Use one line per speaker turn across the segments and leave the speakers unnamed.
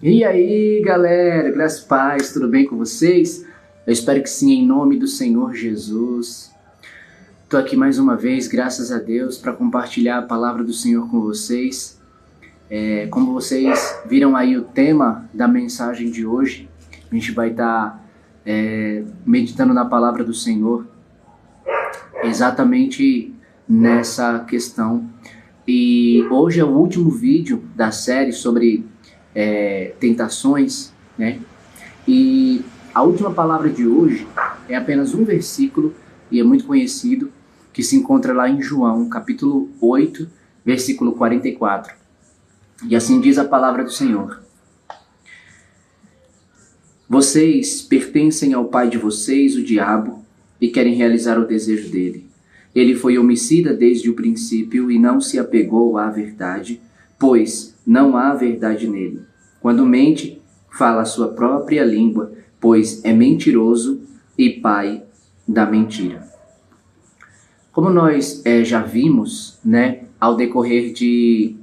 E aí, galera, graças e paz, tudo bem com vocês? Eu espero que sim, em nome do Senhor Jesus. Estou aqui mais uma vez, graças a Deus, para compartilhar a palavra do Senhor com vocês. Como vocês viram aí o tema da mensagem de hoje, a gente vai estar meditando na palavra do Senhor, exatamente nessa questão. E hoje é o último vídeo da série sobre tentações, né? E a última palavra de hoje é apenas um versículo e é muito conhecido, que se encontra lá em João, capítulo 8, versículo 44. E assim diz a palavra do Senhor: Vocês pertencem ao pai de vocês, o diabo, e querem realizar o desejo dele. Ele foi homicida desde o princípio e não se apegou à verdade, pois não há verdade nele. Quando mente, fala a sua própria língua, pois é mentiroso e pai da mentira. Como nós já vimos, né, ao decorrer de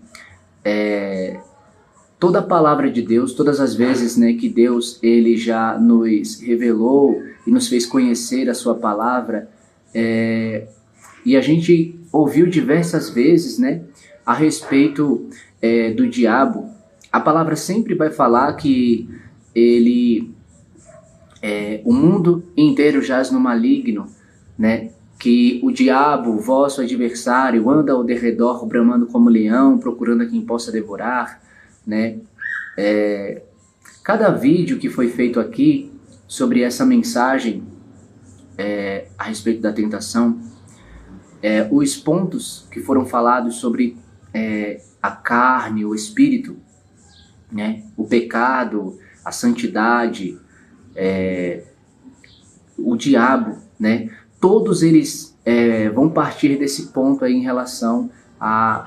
toda a palavra de Deus, todas as vezes, né, que Deus ele já nos revelou e nos fez conhecer a sua palavra, e a gente ouviu diversas vezes, né, a respeito do diabo. A palavra sempre vai falar que o mundo inteiro jaz no maligno, né? Que o diabo, vosso adversário, anda ao derredor bramando como leão, procurando a quem possa devorar, né? Cada vídeo que foi feito aqui sobre essa mensagem a respeito da tentação, os pontos que foram falados sobre a carne, o espírito, né? O pecado, a santidade, o diabo, né? Todos eles vão partir desse ponto aí em relação ao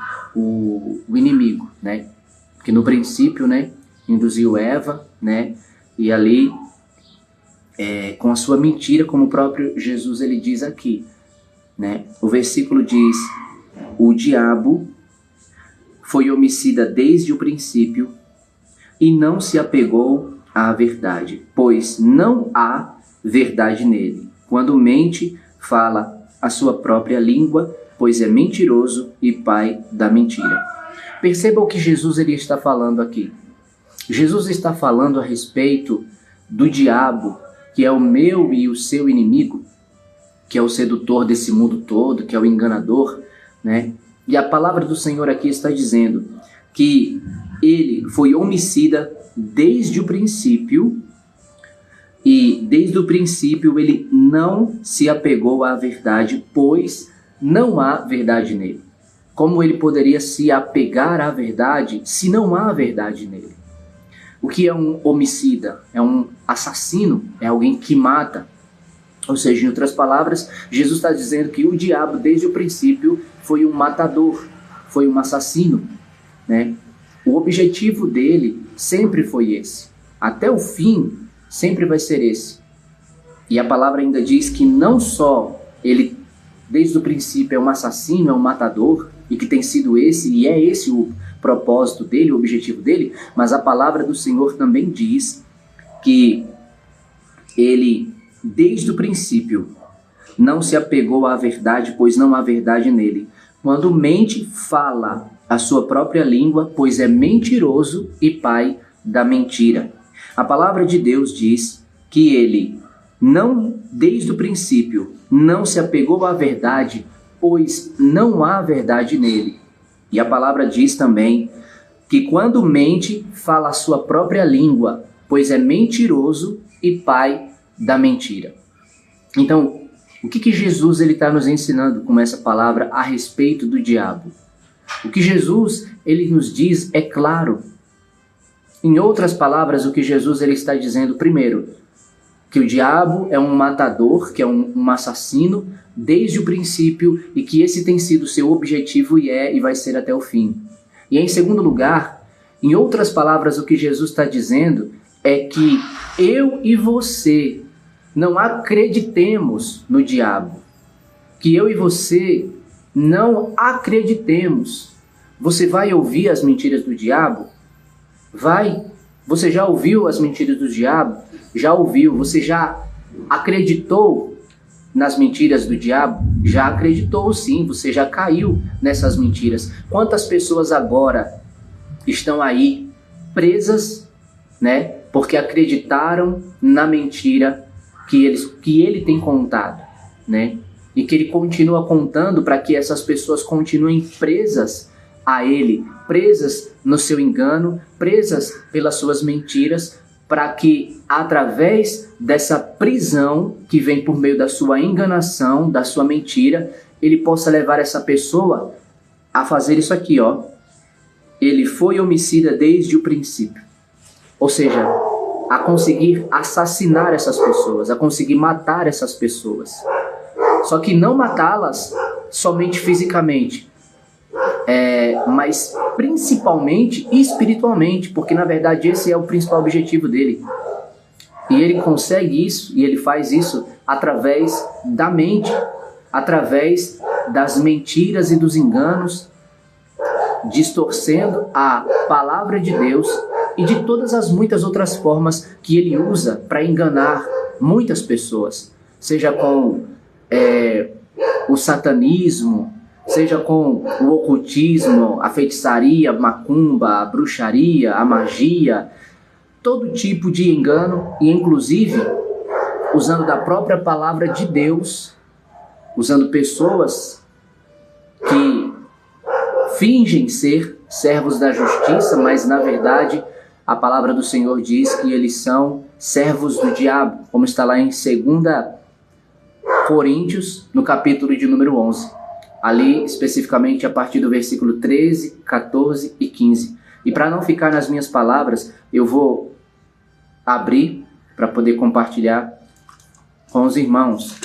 inimigo, né? Que no princípio, né, induziu Eva, né? E ali, com a sua mentira, como o próprio Jesus ele diz aqui, né? O versículo diz: o diabo foi homicida desde o princípio e não se apegou à verdade, pois não há verdade nele. Quando mente, fala a sua própria língua, pois é mentiroso e pai da mentira. Perceba o que Jesus ele está falando aqui. Jesus está falando a respeito do diabo, que é o meu e o seu inimigo, que é o sedutor desse mundo todo, que é o enganador, né? E a palavra do Senhor aqui está dizendo que ele foi homicida desde o princípio, e desde o princípio ele não se apegou à verdade, pois não há verdade nele. Como ele poderia se apegar à verdade se não há verdade nele? O que é um homicida? É um assassino, é alguém que mata. Ou seja, em outras palavras, Jesus está dizendo que o diabo desde o princípio foi um matador, foi um assassino, né? O objetivo dele sempre foi esse. Até o fim, sempre vai ser esse. E a palavra ainda diz que não só ele, desde o princípio, é um assassino, é um matador, e que tem sido esse, e é esse o propósito dele, o objetivo dele, mas a palavra do Senhor também diz que ele, desde o princípio, não se apegou à verdade, pois não há verdade nele. Quando mente, fala a sua própria língua, pois é mentiroso e pai da mentira. A palavra de Deus diz que ele não, desde o princípio, não se apegou à verdade, pois não há verdade nele. E a palavra diz também que quando mente, fala a sua própria língua, pois é mentiroso e pai da mentira. Então, o que Jesus ele está nos ensinando com essa palavra a respeito do diabo? O que Jesus ele nos diz é claro. Em outras palavras, o que Jesus ele está dizendo, primeiro, que o diabo é um matador, que é um assassino desde o princípio, e que esse tem sido seu objetivo e vai ser até o fim. E em segundo lugar, em outras palavras, o que Jesus está dizendo é que eu e você não acreditemos no diabo, que eu e você não acreditemos. Você vai ouvir as mentiras do diabo? Vai. Você já ouviu as mentiras do diabo? Já ouviu? Você já acreditou nas mentiras do diabo? Já acreditou, sim. Você já caiu nessas mentiras. Quantas pessoas agora estão aí presas, né? Porque acreditaram na mentira que ele tem contado, né? E que ele continua contando para que essas pessoas continuem presas a ele, presas no seu engano, presas pelas suas mentiras, para que através dessa prisão que vem por meio da sua enganação, da sua mentira, ele possa levar essa pessoa a fazer isso aqui, ó. Ele foi homicida desde o princípio. Ou seja, a conseguir assassinar essas pessoas, a conseguir matar essas pessoas. Só que não matá-las somente fisicamente, mas principalmente espiritualmente, porque na verdade esse é o principal objetivo dele. E ele consegue isso, e ele faz isso através da mente, através das mentiras e dos enganos, distorcendo a palavra de Deus e de todas as muitas outras formas que ele usa para enganar muitas pessoas, seja com o satanismo, seja com o ocultismo, a feitiçaria, a macumba, a bruxaria, a magia, todo tipo de engano, e inclusive usando da própria palavra de Deus, usando pessoas que fingem ser servos da justiça, mas na verdade a palavra do Senhor diz que eles são servos do diabo, como está lá em 2 Coríntios, no capítulo de número 11. Ali, especificamente, a partir do versículo 13, 14 e 15. E para não ficar nas minhas palavras, eu vou abrir para poder compartilhar com os irmãos.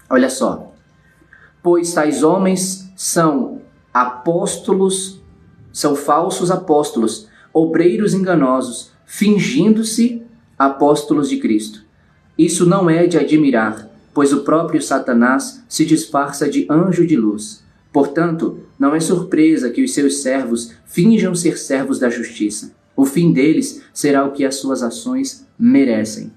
Olha só. Pois tais homens são apóstolos, são falsos apóstolos, obreiros enganosos, fingindo-se apóstolos de Cristo. Isso não é de admirar, pois o próprio Satanás se disfarça de anjo de luz. Portanto, não é surpresa que os seus servos finjam ser servos da justiça. O fim deles será o que as suas ações merecem.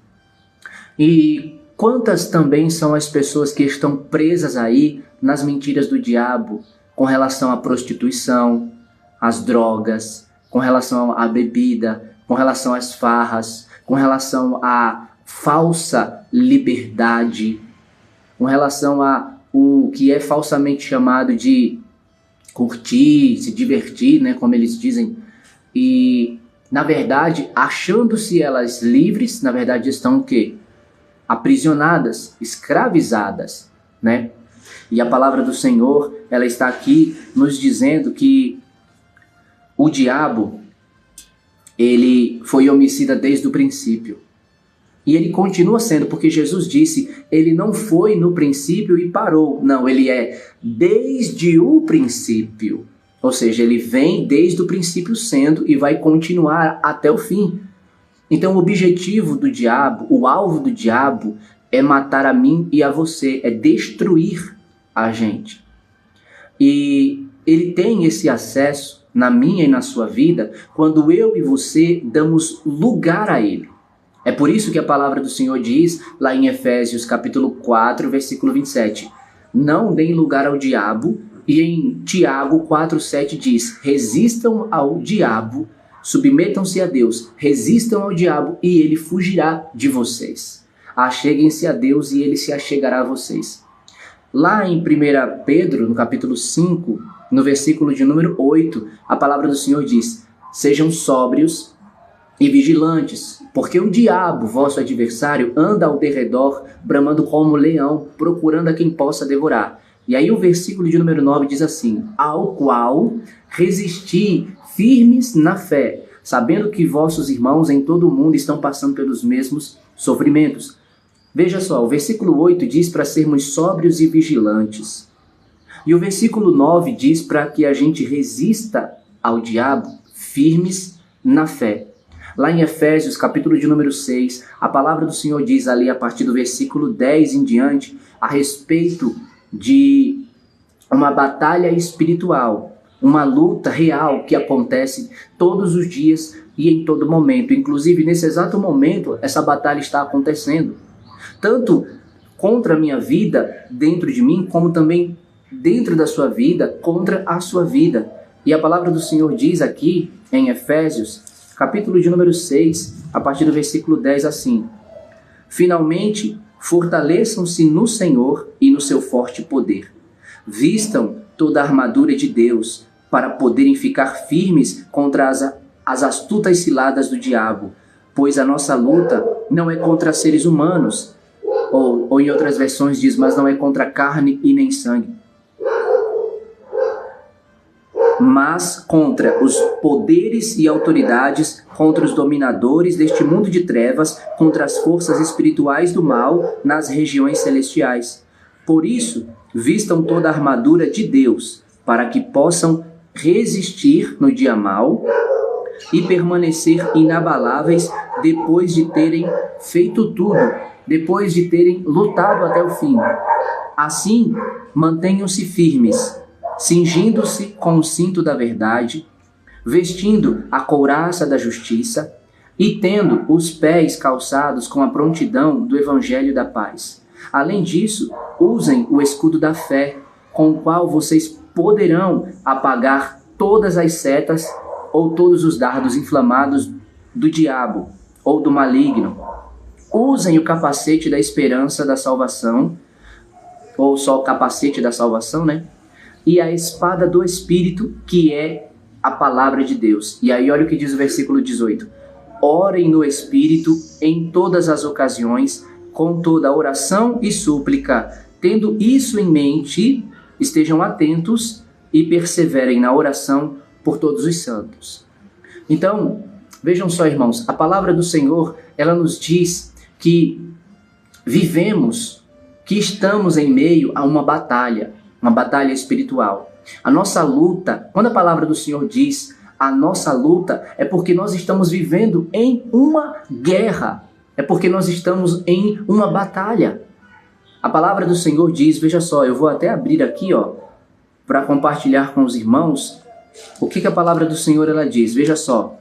E quantas também são as pessoas que estão presas aí nas mentiras do diabo com relação à prostituição, às drogas, com relação à bebida, com relação às farras, com relação à falsa liberdade, com relação a o que é falsamente chamado de curtir, se divertir, né, como eles dizem, e na verdade, achando-se elas livres, na verdade estão o quê? Aprisionadas, escravizadas, né? E a palavra do Senhor, ela está aqui nos dizendo que o diabo, ele foi homicida desde o princípio. E ele continua sendo, porque Jesus disse, ele não foi no princípio e parou. Não, ele é desde o princípio. Ou seja, ele vem desde o princípio sendo e vai continuar até o fim. Então o objetivo do diabo, o alvo do diabo é matar a mim e a você, é destruir a gente. E ele tem esse acesso na minha e na sua vida quando eu e você damos lugar a ele. É por isso que a palavra do Senhor diz, lá em Efésios capítulo 4, versículo 27, não deem lugar ao diabo, e em Tiago 4,7 diz, resistam ao diabo, submetam-se a Deus, resistam ao diabo e ele fugirá de vocês. Acheguem-se a Deus e ele se achegará a vocês. Lá em 1 Pedro, no capítulo 5, no versículo de número 8, a palavra do Senhor diz, sejam sóbrios e vigilantes, porque o diabo, vosso adversário, anda ao derredor, bramando como leão, procurando a quem possa devorar. E aí o versículo de número 9 diz assim, ao qual resisti firmes na fé, sabendo que vossos irmãos em todo o mundo estão passando pelos mesmos sofrimentos. Veja só, o versículo 8 diz para sermos sóbrios e vigilantes. E o versículo 9 diz para que a gente resista ao diabo firmes na fé. Lá em Efésios, capítulo de número 6, a palavra do Senhor diz ali a partir do versículo 10 em diante, a respeito de uma batalha espiritual, uma luta real que acontece todos os dias e em todo momento. Inclusive, nesse exato momento, essa batalha está acontecendo. Tanto contra a minha vida, dentro de mim, como também dentro da sua vida, contra a sua vida. E a palavra do Senhor diz aqui, em Efésios, capítulo de número 6, a partir do versículo 10, assim: finalmente, fortaleçam-se no Senhor e no seu forte poder. Vistam toda a armadura de Deus, para poderem ficar firmes contra as astutas ciladas do diabo, pois a nossa luta não é contra seres humanos, ou em outras versões diz, mas não é contra carne e nem sangue, mas contra os poderes e autoridades, contra os dominadores deste mundo de trevas, contra as forças espirituais do mal nas regiões celestiais. Por isso, vistam toda a armadura de Deus, para que possam resistir no dia mau e permanecer inabaláveis depois de terem feito tudo, depois de terem lutado até o fim. Assim, mantenham-se firmes, cingindo-se com o cinto da verdade, vestindo a couraça da justiça e tendo os pés calçados com a prontidão do evangelho da paz. Além disso, usem o escudo da fé, com o qual vocês poderão apagar todas as setas ou todos os dardos inflamados do diabo ou do maligno. Usem o capacete da esperança da salvação, ou só o capacete da salvação, né? E a espada do Espírito, que é a palavra de Deus. E aí olha o que diz o versículo 18. Orem no Espírito em todas as ocasiões, com toda oração e súplica. Tendo isso em mente, estejam atentos e perseverem na oração por todos os santos. Então, vejam só, irmãos, a palavra do Senhor, ela nos diz que vivemos, que estamos em meio a uma batalha espiritual. A nossa luta, quando a palavra do Senhor diz a nossa luta, é porque nós estamos vivendo em uma guerra, é porque nós estamos em uma batalha. A palavra do Senhor diz, veja só, eu vou até abrir aqui, para compartilhar com os irmãos, o que a palavra do Senhor ela diz. Veja só,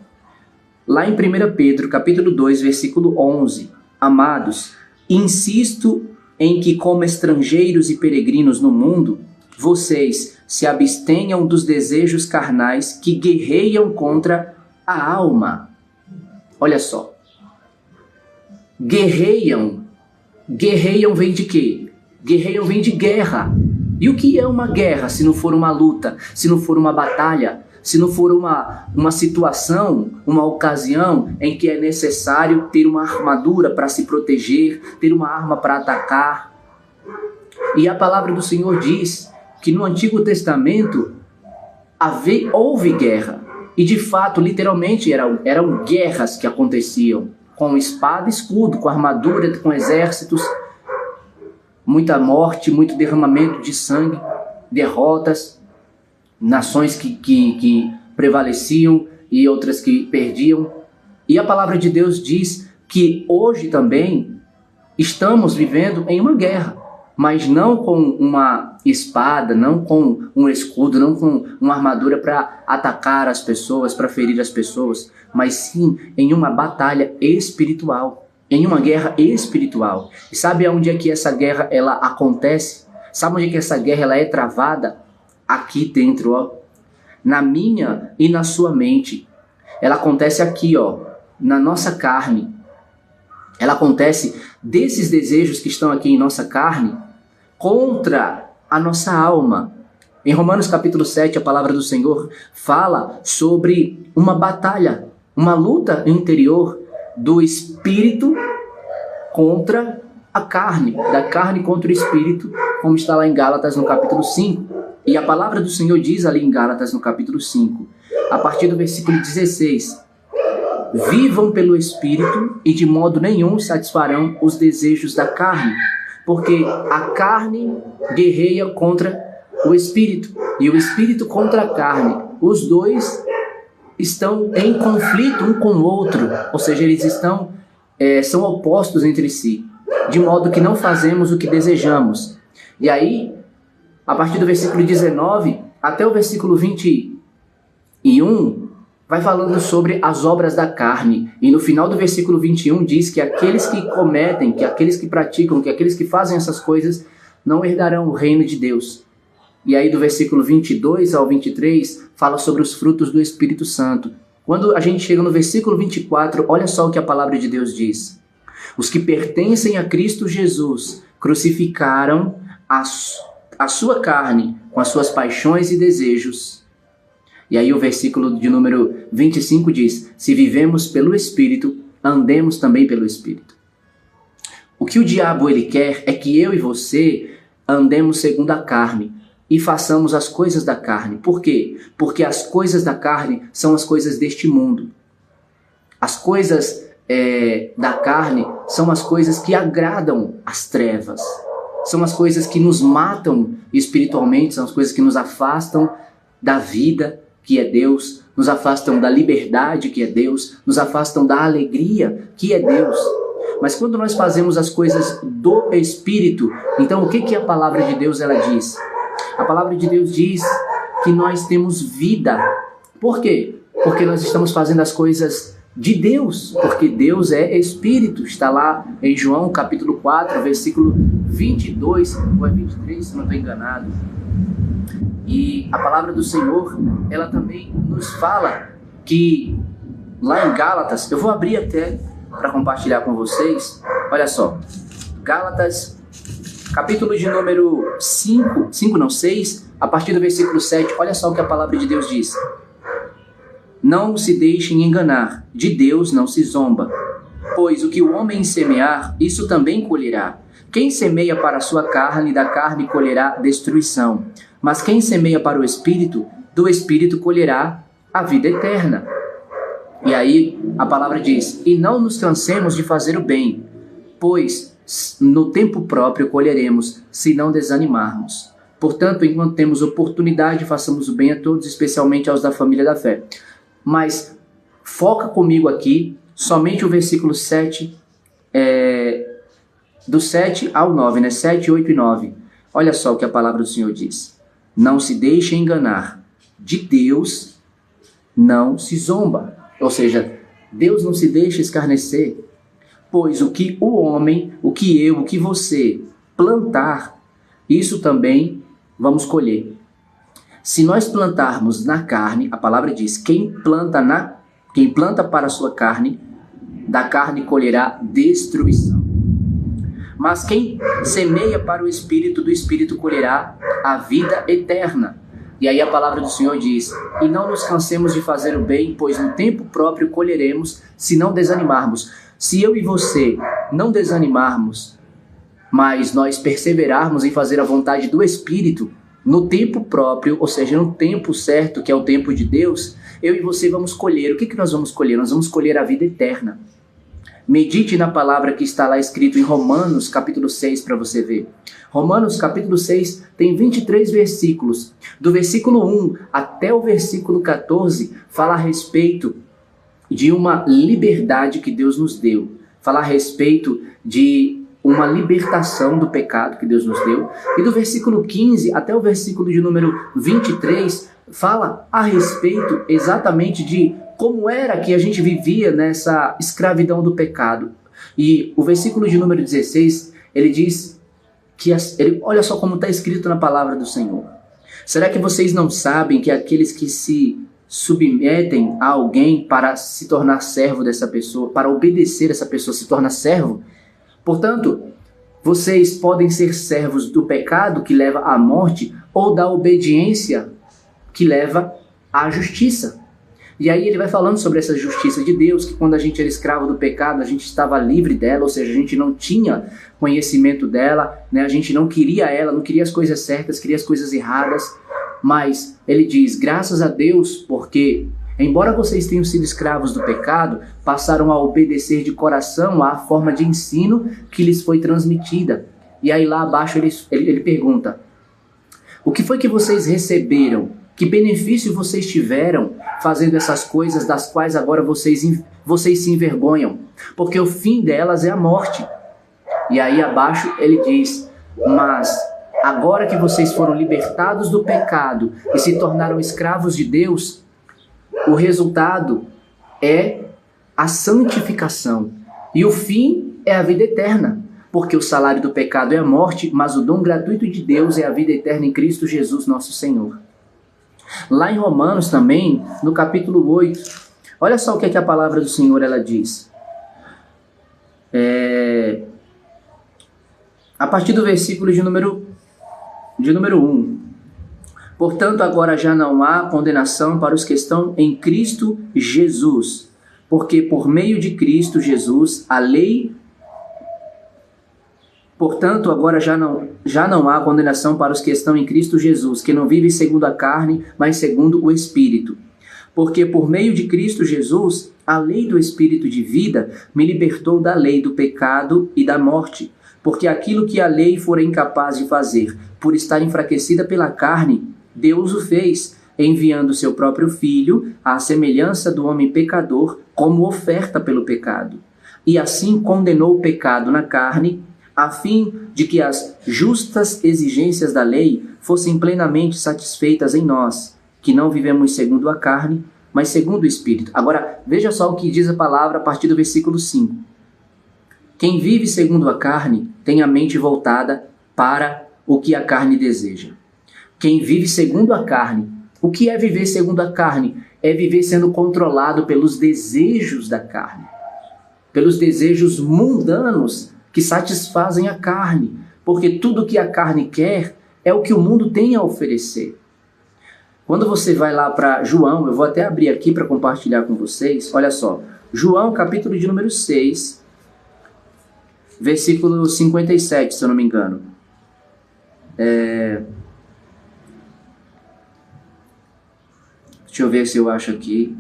lá em 1 Pedro, capítulo 2, versículo 11, amados, insisto em que como estrangeiros e peregrinos no mundo, vocês se abstenham dos desejos carnais que guerreiam contra a alma. Olha só, guerreiam vem de quê? Guerreiam vem de guerra. E o que é uma guerra se não for uma luta, se não for uma batalha, se não for uma situação, uma ocasião em que é necessário ter uma armadura para se proteger, ter uma arma para atacar? E a palavra do Senhor diz que no Antigo Testamento houve guerra. E de fato, literalmente, eram guerras que aconteciam, com espada e escudo, com armadura, com exércitos, muita morte, muito derramamento de sangue, derrotas, nações que prevaleciam e outras que perdiam. E a palavra de Deus diz que hoje também estamos vivendo em uma guerra, mas não com uma espada, não com um escudo, não com uma armadura para atacar as pessoas, para ferir as pessoas, mas sim em uma batalha espiritual, em uma guerra espiritual. E sabe onde é que essa guerra ela acontece? Sabe onde é que essa guerra ela é travada? Aqui dentro, na minha e na sua mente. Ela acontece aqui, na nossa carne. Ela acontece desses desejos que estão aqui em nossa carne contra a nossa alma. Em Romanos capítulo 7, a palavra do Senhor fala sobre uma batalha, uma luta interior do espírito contra a carne, da carne contra o espírito, como está lá em Gálatas no capítulo 5. E a palavra do Senhor diz ali em Gálatas no capítulo 5, a partir do versículo 16, vivam pelo Espírito e de modo nenhum satisfarão os desejos da carne, porque a carne guerreia contra o Espírito e o Espírito contra a carne. Os dois estão em conflito um com o outro, ou seja, eles são opostos entre si, de modo que não fazemos o que desejamos. E aí, a partir do versículo 19 até o versículo 21, vai falando sobre as obras da carne. E no final do versículo 21 diz que aqueles que cometem, que aqueles que praticam, que aqueles que fazem essas coisas não herdarão o reino de Deus. E aí do versículo 22 ao 23 fala sobre os frutos do Espírito Santo. Quando a gente chega no versículo 24, olha só o que a palavra de Deus diz. Os que pertencem a Cristo Jesus crucificaram a sua carne com as suas paixões e desejos. E aí o versículo de número 25 diz: se vivemos pelo Espírito, andemos também pelo Espírito. O que o diabo ele quer é que eu e você andemos segundo a carne e façamos as coisas da carne. Por quê? Porque as coisas da carne são as coisas deste mundo. As coisas da carne são as coisas que agradam as trevas. São as coisas que nos matam espiritualmente, são as coisas que nos afastam da vida, que é Deus, nos afastam da liberdade, que é Deus, nos afastam da alegria, que é Deus. Mas quando nós fazemos as coisas do Espírito, então o que a palavra de Deus ela diz? A palavra de Deus diz que nós temos vida. Por quê? Porque nós estamos fazendo as coisas de Deus, porque Deus é Espírito. Está lá em João capítulo 4, versículo 22 ou é 23, se não estou enganado. E a palavra do Senhor, ela também nos fala que lá em Gálatas, eu vou abrir até para compartilhar com vocês, olha só, Gálatas, capítulo de número 6, a partir do versículo 7, olha só o que a palavra de Deus diz. Não se deixem enganar, de Deus não se zomba, pois o que o homem semear, isso também colherá. Quem semeia para a sua carne, da carne colherá destruição. Mas quem semeia para o Espírito, do Espírito colherá a vida eterna. E aí a palavra diz, e não nos cansemos de fazer o bem, pois no tempo próprio colheremos, se não desanimarmos. Portanto, enquanto temos oportunidade, façamos o bem a todos, especialmente aos da família da fé. Mas foca comigo aqui, somente o versículo 7, do 7 ao 9, né? 7, 8 e 9. Olha só o que a palavra do Senhor diz. Não se deixe enganar, de Deus não se zomba. Ou seja, Deus não se deixa escarnecer, pois o que o homem, o que eu, o que você plantar, isso também vamos colher. Se nós plantarmos na carne, a palavra diz, quem planta para a sua carne, da carne colherá destruição. Mas quem semeia para o Espírito, do Espírito colherá a vida eterna. E aí a palavra do Senhor diz, e não nos cansemos de fazer o bem, pois no tempo próprio colheremos, se não desanimarmos. Se eu e você não desanimarmos, mas nós perseverarmos em fazer a vontade do Espírito, no tempo próprio, ou seja, no tempo certo, que é o tempo de Deus, eu e você vamos colher. O que nós vamos colher? Nós vamos colher a vida eterna. Medite na palavra que está lá escrito em Romanos capítulo 6 para você ver. Romanos capítulo 6 tem 23 versículos. Do versículo 1 até o versículo 14 fala a respeito de uma liberdade que Deus nos deu. Fala a respeito de uma libertação do pecado que Deus nos deu. E do versículo 15 até o versículo de número 23 fala a respeito exatamente de como era que a gente vivia nessa escravidão do pecado. E o versículo de número 16, ele diz que, olha só como está escrito na palavra do Senhor. Será que vocês não sabem que aqueles que se submetem a alguém para se tornar servo dessa pessoa, para obedecer essa pessoa, se torna servo? Portanto, vocês podem ser servos do pecado que leva à morte ou da obediência que leva à justiça. E aí ele vai falando sobre essa justiça de Deus, que quando a gente era escravo do pecado, a gente estava livre dela, ou seja, a gente não tinha conhecimento dela, né? A gente não queria ela, não queria as coisas certas, queria as coisas erradas. Mas ele diz, graças a Deus, porque embora vocês tenham sido escravos do pecado, passaram a obedecer de coração à forma de ensino que lhes foi transmitida. E aí lá abaixo ele pergunta, o que foi que vocês receberam? Que benefício vocês tiveram fazendo essas coisas das quais agora vocês se envergonham? Porque o fim delas é a morte. E aí abaixo ele diz, mas agora que vocês foram libertados do pecado e se tornaram escravos de Deus, o resultado é a santificação. E o fim é a vida eterna. Porque o salário do pecado é a morte, mas o dom gratuito de Deus é a vida eterna em Cristo Jesus, nosso Senhor. Lá em Romanos também, no capítulo 8, olha só o que a palavra do Senhor ela diz. A partir do versículo de número 1. Portanto, agora já não há condenação para os que estão em Cristo Jesus, porque por meio de Cristo Jesus, a lei... Portanto, agora já não há condenação para os que estão em Cristo Jesus, que não vivem segundo a carne, mas segundo o Espírito. Porque por meio de Cristo Jesus, a lei do Espírito de vida me libertou da lei do pecado e da morte. Porque aquilo que a lei fora incapaz de fazer, por estar enfraquecida pela carne, Deus o fez, enviando seu próprio Filho, à semelhança do homem pecador, como oferta pelo pecado. E assim condenou o pecado na carne, a fim de que as justas exigências da lei fossem plenamente satisfeitas em nós, que não vivemos segundo a carne, mas segundo o Espírito. Agora, veja só o que diz a palavra a partir do versículo 5. Quem vive segundo a carne tem a mente voltada para o que a carne deseja. Quem vive segundo a carne, o que é viver segundo a carne? É viver sendo controlado pelos desejos da carne, pelos desejos mundanos que satisfazem a carne, porque tudo que a carne quer é o que o mundo tem a oferecer. Quando você vai lá para João, eu vou até abrir aqui para compartilhar com vocês, olha só, João capítulo de número 6, versículo 57, se eu não me engano. Deixa eu ver se eu acho aqui.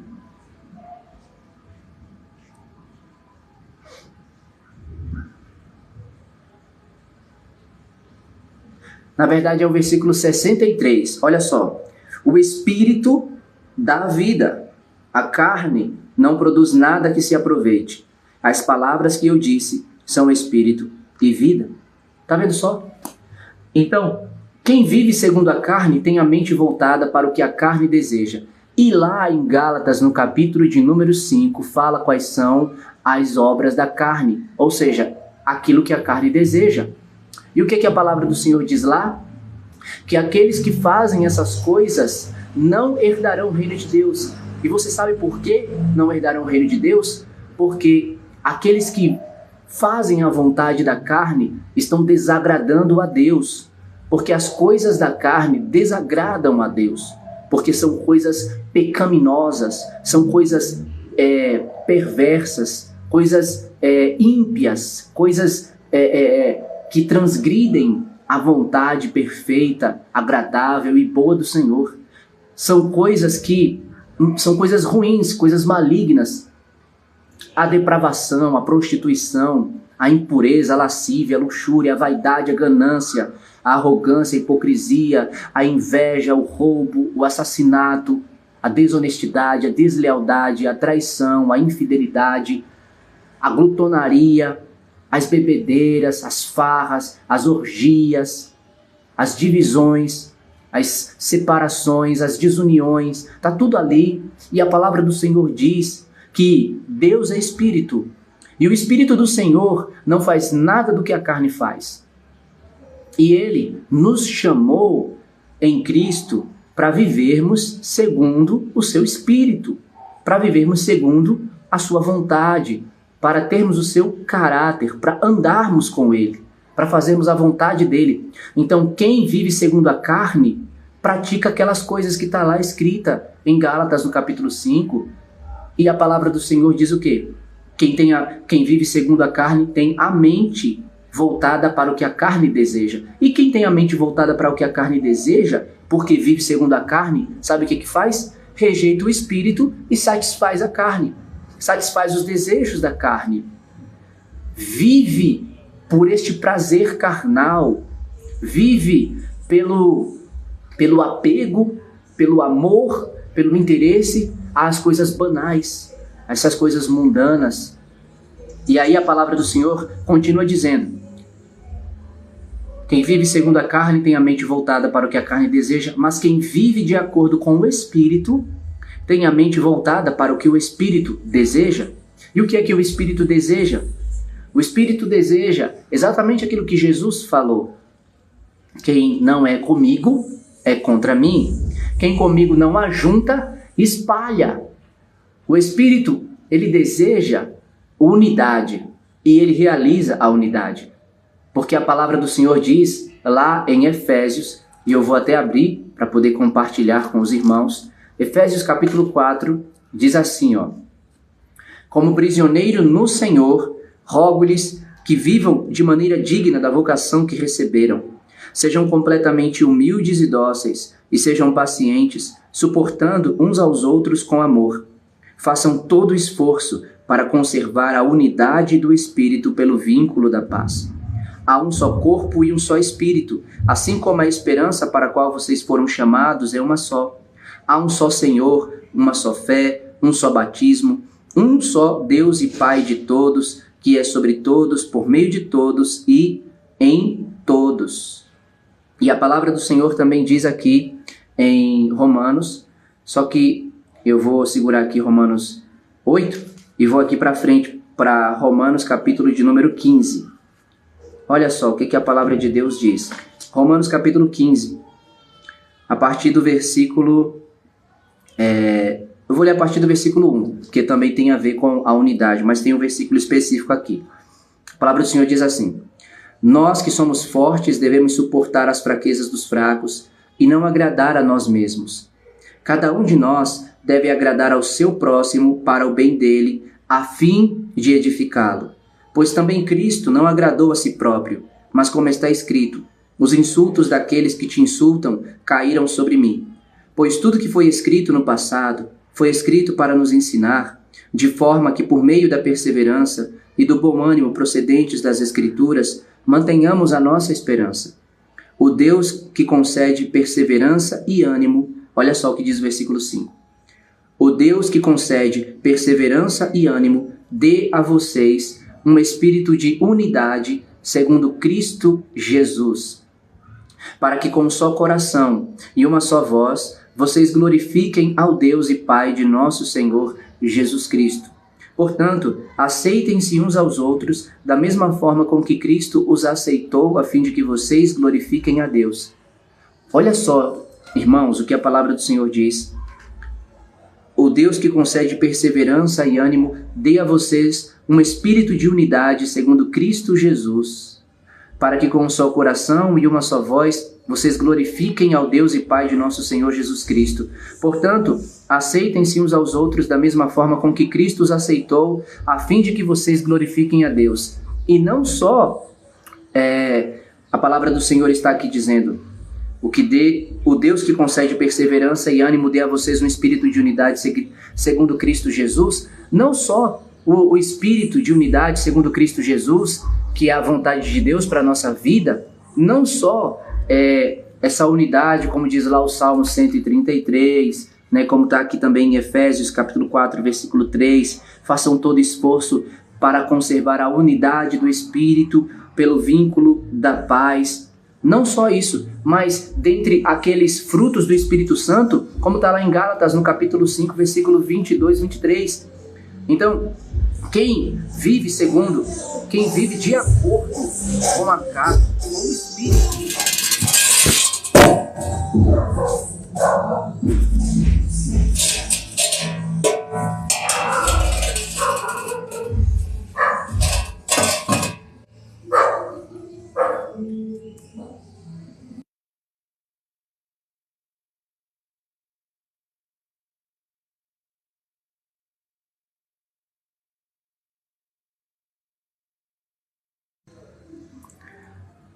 Na verdade é o versículo 63, olha só. O Espírito dá vida, a carne não produz nada que se aproveite. As palavras que eu disse são Espírito e vida. Tá vendo só? Então, quem vive segundo a carne tem a mente voltada para o que a carne deseja. E lá em Gálatas, no capítulo de número 5, fala quais são as obras da carne, ou seja, aquilo que a carne deseja. E o que a palavra do Senhor diz lá? Que aqueles que fazem essas coisas não herdarão o reino de Deus. E você sabe por que não herdarão o reino de Deus? Porque aqueles que fazem a vontade da carne estão desagradando a Deus. Porque as coisas da carne desagradam a Deus. Porque são coisas pecaminosas, são coisas perversas, coisas ímpias, coisas que transgridem a vontade perfeita, agradável e boa do Senhor. São coisas ruins, coisas malignas. A depravação, a prostituição, a impureza, a lascívia, a luxúria, a vaidade, a ganância, a arrogância, a hipocrisia, a inveja, o roubo, o assassinato, a desonestidade, a deslealdade, a traição, a infidelidade, a glutonaria, as bebedeiras, as farras, as orgias, as divisões, as separações, as desuniões, está tudo ali. E a palavra do Senhor diz que Deus é Espírito. E o Espírito do Senhor não faz nada do que a carne faz. E Ele nos chamou em Cristo para vivermos segundo o seu Espírito, para vivermos segundo a sua vontade, para termos o seu caráter, para andarmos com Ele, para fazermos a vontade dEle. Então, quem vive segundo a carne, pratica aquelas coisas que está lá escrita em Gálatas, no capítulo 5. E a palavra do Senhor diz o quê? Quem vive segundo a carne tem a mente voltada para o que a carne deseja. E quem tem a mente voltada para o que a carne deseja, porque vive segundo a carne, sabe o que faz? Rejeita o Espírito e satisfaz a carne. Satisfaz os desejos da carne. Vive por este prazer carnal. Vive pelo apego, pelo amor, pelo interesse às coisas banais, essas coisas mundanas. E aí a palavra do Senhor continua dizendo: quem vive segundo a carne tem a mente voltada para o que a carne deseja, mas quem vive de acordo com o Espírito, tem a mente voltada para o que o Espírito deseja. E o que é que o Espírito deseja? O Espírito deseja exatamente aquilo que Jesus falou. Quem não é comigo é contra mim. Quem comigo não ajunta, espalha. O Espírito, ele deseja unidade e ele realiza a unidade. Porque a palavra do Senhor diz lá em Efésios, e eu vou até abrir para poder compartilhar com os irmãos. Efésios capítulo 4 diz assim, ó: como prisioneiro no Senhor, rogo-lhes que vivam de maneira digna da vocação que receberam. Sejam completamente humildes e dóceis, e sejam pacientes, suportando uns aos outros com amor. Façam todo o esforço para conservar a unidade do Espírito pelo vínculo da paz. Há um só corpo e um só Espírito, assim como a esperança para a qual vocês foram chamados é uma só. Há um só Senhor, uma só fé, um só batismo, um só Deus e Pai de todos, que é sobre todos, por meio de todos e em todos. E a palavra do Senhor também diz aqui em Romanos, só que eu vou segurar aqui Romanos 8 e vou aqui para frente para Romanos capítulo de número 15. Olha só o que a palavra de Deus diz. Romanos capítulo 15, a partir do versículo... eu vou ler a partir do versículo 1, que também tem a ver com a unidade, mas tem um versículo específico aqui. A palavra do Senhor diz assim: nós que somos fortes devemos suportar as fraquezas dos fracos e não agradar a nós mesmos. Cada um de nós deve agradar ao seu próximo para o bem dele, a fim de edificá-lo. Pois também Cristo não agradou a si próprio, mas como está escrito, os insultos daqueles que te insultam caíram sobre mim. Pois tudo que foi escrito no passado foi escrito para nos ensinar, de forma que por meio da perseverança e do bom ânimo procedentes das Escrituras, mantenhamos a nossa esperança. O Deus que concede perseverança e ânimo, olha só o que diz o versículo 5. O Deus que concede perseverança e ânimo, dê a vocês um espírito de unidade, segundo Cristo Jesus, para que com um só coração e uma só voz, vocês glorifiquem ao Deus e Pai de nosso Senhor Jesus Cristo. Portanto, aceitem-se uns aos outros da mesma forma com que Cristo os aceitou, a fim de que vocês glorifiquem a Deus. Olha só, irmãos, o que a palavra do Senhor diz. O Deus que concede perseverança e ânimo, dê a vocês um espírito de unidade segundo Cristo Jesus, para que com um só coração e uma só voz, vocês glorifiquem ao Deus e Pai de nosso Senhor Jesus Cristo. Portanto, aceitem-se uns aos outros da mesma forma com que Cristo os aceitou, a fim de que vocês glorifiquem a Deus. E não só, a palavra do Senhor está aqui dizendo, o Deus que concede perseverança e ânimo dê a vocês um espírito de unidade segundo Cristo Jesus, não só o espírito de unidade segundo Cristo Jesus, que é a vontade de Deus para a nossa vida, não só essa unidade, como diz lá o Salmo 133, né, como está aqui também em Efésios capítulo 4, versículo 3, façam todo esforço para conservar a unidade do Espírito pelo vínculo da paz. Não só isso, mas dentre aqueles frutos do Espírito Santo, como está lá em Gálatas no capítulo 5, versículo 22, 23. Então, quem vive de acordo com a carne, com o Espírito,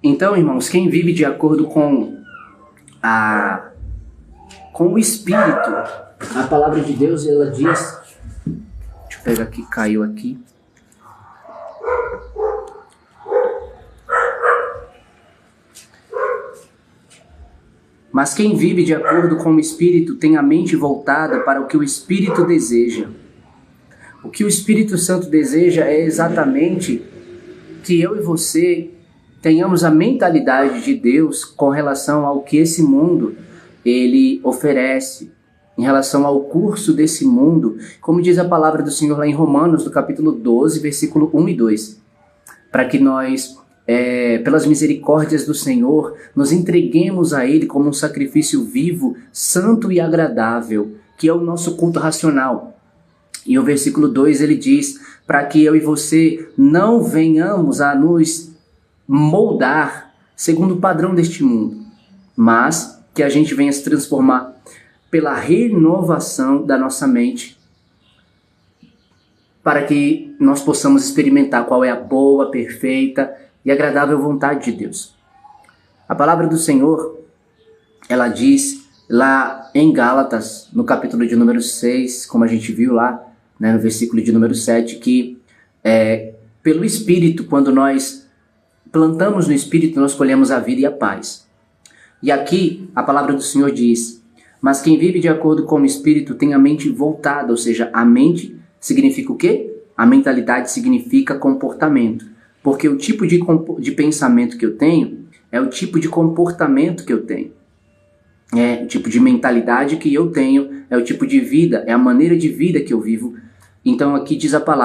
então, irmãos, quem vive de acordo com o Espírito, a palavra de Deus, ela diz, deixa eu pegar aqui, caiu aqui. Mas quem vive de acordo com o Espírito tem a mente voltada para o que o Espírito deseja. O que o Espírito Santo deseja é exatamente que eu e você tenhamos a mentalidade de Deus com relação ao que esse mundo ele oferece. em relação ao curso desse mundo, como diz a palavra do Senhor lá em Romanos, no capítulo 12, versículo 1 e 2, para que nós, pelas misericórdias do Senhor, nos entreguemos a Ele como um sacrifício vivo, santo e agradável, que é o nosso culto racional. E o versículo 2 ele diz, para que eu e você não venhamos a nos moldar segundo o padrão deste mundo, mas que a gente venha se transformar pela renovação da nossa mente, para que nós possamos experimentar qual é a boa, perfeita e agradável vontade de Deus. A palavra do Senhor, ela diz lá em Gálatas, no capítulo de número 6, como a gente viu lá, né, no versículo de número 7, que pelo Espírito, quando nós plantamos no Espírito, nós colhemos a vida e a paz. E aqui a palavra do Senhor diz, mas quem vive de acordo com o Espírito tem a mente voltada, ou seja, a mente significa o quê? A mentalidade significa comportamento, porque o tipo de pensamento que eu tenho é o tipo de comportamento que eu tenho. É o tipo de mentalidade que eu tenho, é o tipo de vida, é a maneira de vida que eu vivo. Então aqui diz a palavra,